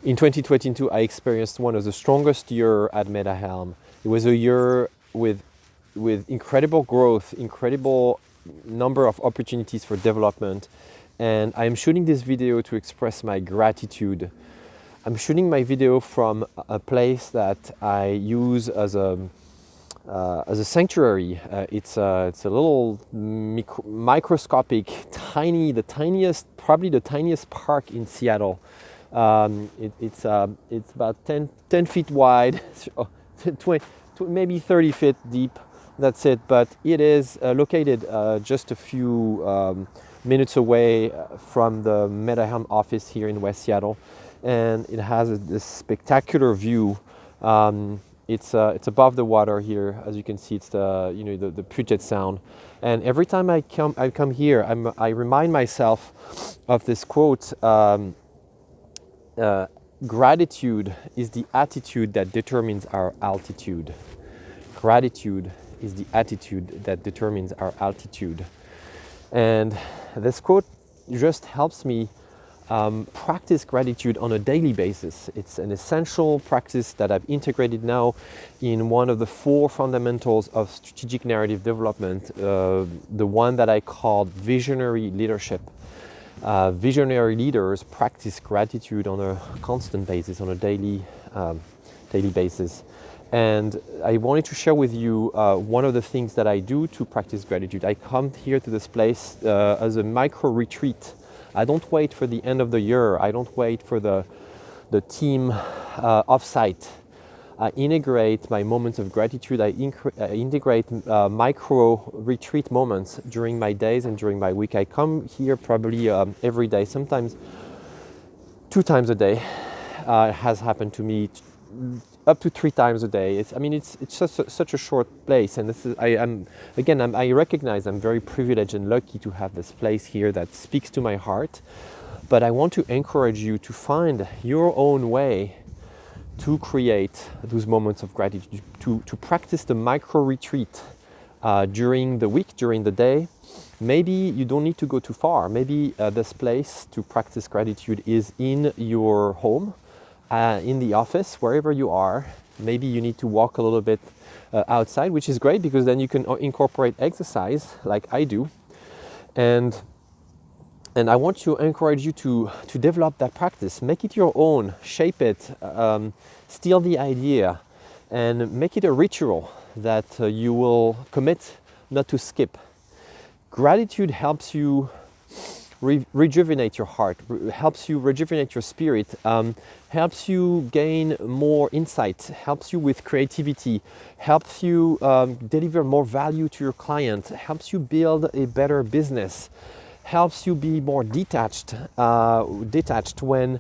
In 2022, I experienced one of the strongest years at MetaHelm. It was a year with incredible growth, incredible number of opportunities for development, and I'm shooting this video to express my gratitude. I'm shooting my video from a place that I use as a sanctuary. It's a little microscopic, probably the tiniest park in Seattle. It's about 10 feet wide, 20, maybe 30 feet deep. That's it. But it is located just a few minutes away from the MetaHelm office here in West Seattle, and it has this spectacular view. It's above the water here, as you can see. It's the Puget Sound, and every time I come here, I remind myself of this quote. Gratitude is the attitude that determines our altitude. Gratitude is the attitude that determines our altitude. And this quote just helps me practice gratitude on a daily basis. It's an essential practice that I've integrated now in one of the 4 fundamentals of strategic narrative development, the one that I called visionary leadership. Visionary leaders practice gratitude on a constant basis, on a daily basis. And I wanted to share with you one of the things that I do to practice gratitude. I come here to this place as a micro retreat. I don't wait for the end of the year. I don't wait for the team offsite. I integrate my moments of gratitude. I integrate micro retreat moments during my days and during my week. I come here probably every day, sometimes 2 times a day. It has happened to me up to 3 times a day. It's such a short place, and this is I recognize I'm very privileged and lucky to have this place here that speaks to my heart. But I want to encourage you to find your own way to create those moments of gratitude, to practice the micro retreat during the week, during the day. Maybe you don't need to go too far. Maybe this place to practice gratitude is in your home, in the office, wherever you are. Maybe you need to walk a little bit outside, which is great because then you can incorporate exercise like I do. And I want to encourage you to develop that practice. Make it your own, shape it, steal the idea, and make it a ritual that you will commit not to skip. Gratitude helps you rejuvenate your heart, helps you rejuvenate your spirit, helps you gain more insight, helps you with creativity, helps you deliver more value to your client, helps you build a better business, helps you be more detached when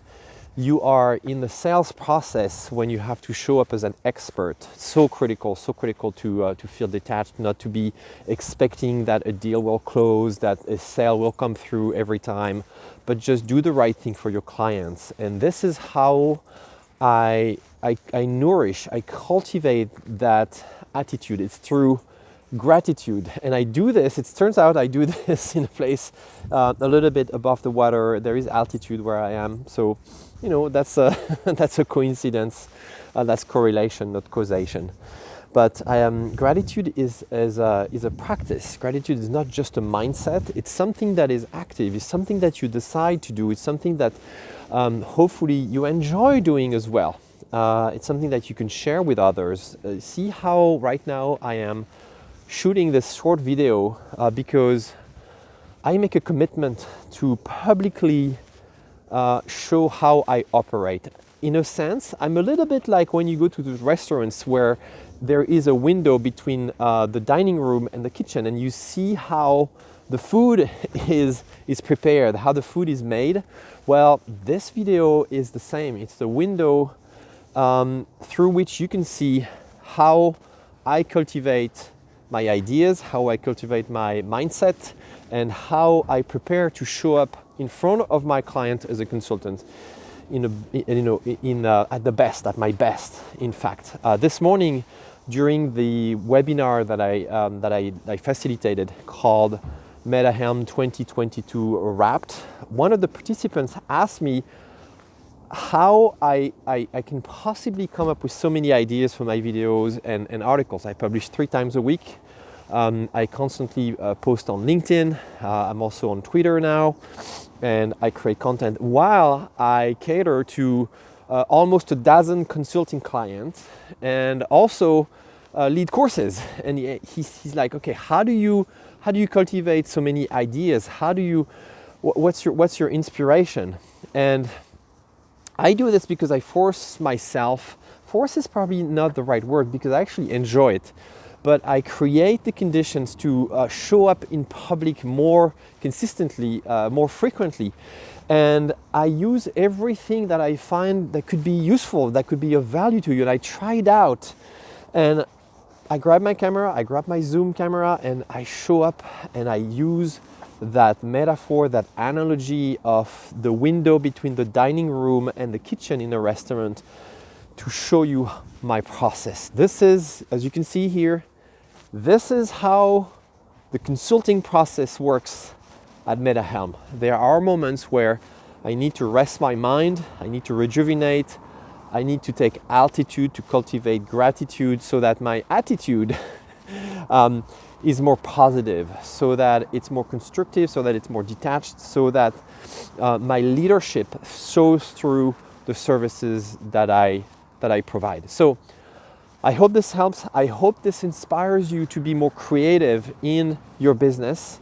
you are in the sales process, when you have to show up as an expert. So critical to feel detached, not to be expecting that a deal will close, that a sale will come through every time, but just do the right thing for your clients. And this is how I cultivate that attitude. It's through gratitude. And I do this, it turns out I do this in a place a little bit above the water. There is altitude where I am, so that's a that's a coincidence. That's correlation, not causation. But gratitude is a practice. Gratitude is not just a mindset. It's something that is active. It's something that you decide to do. It's something that hopefully you enjoy doing as well. It's something that you can share with others. See how right now I am shooting this short video because I make a commitment to publicly show how I operate. In a sense, I'm a little bit like when you go to the restaurants where there is a window between the dining room and the kitchen, and you see how the food is prepared, how the food is made. Well, this video is the same. It's the window through which you can see how I cultivate my ideas, how I cultivate my mindset, and how I prepare to show up in front of my client as a consultant at my best. In fact, this morning during the webinar that I facilitated called MetaHelm 2022 Wrapped, one of the participants asked me, how I can possibly come up with so many ideas for my videos and articles. I publish 3 times a week. I constantly post on LinkedIn. I'm also on Twitter now, and I create content while I cater to almost a dozen consulting clients and also lead courses. And he's like, okay, how do you cultivate so many ideas? What's your inspiration? And I do this because I force myself. Force is probably not the right word because I actually enjoy it. But I create the conditions to show up in public more consistently, more frequently. And I use everything that I find that could be useful, that could be of value to you. And I try it out. And I grab my camera, I grab my Zoom camera, and I show up and I use that metaphor, that analogy of the window between the dining room and the kitchen in a restaurant to show you my process. This is, as you can see here, this is how the consulting process works at MetaHelm. There are moments where I need to rest my mind, I need to rejuvenate, I need to take altitude to cultivate gratitude so that my attitude is more positive, so that it's more constructive, so that it's more detached, so that my leadership shows through the services that I provide. So I hope this helps. I hope this inspires you to be more creative in your business,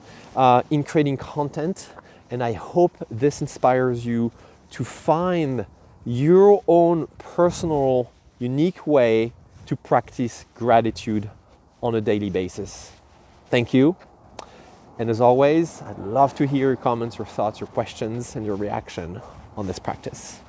in creating content, and I hope this inspires you to find your own personal, unique way to practice gratitude on a daily basis. Thank you. And as always, I'd love to hear your comments, your thoughts, your questions, and your reaction on this practice.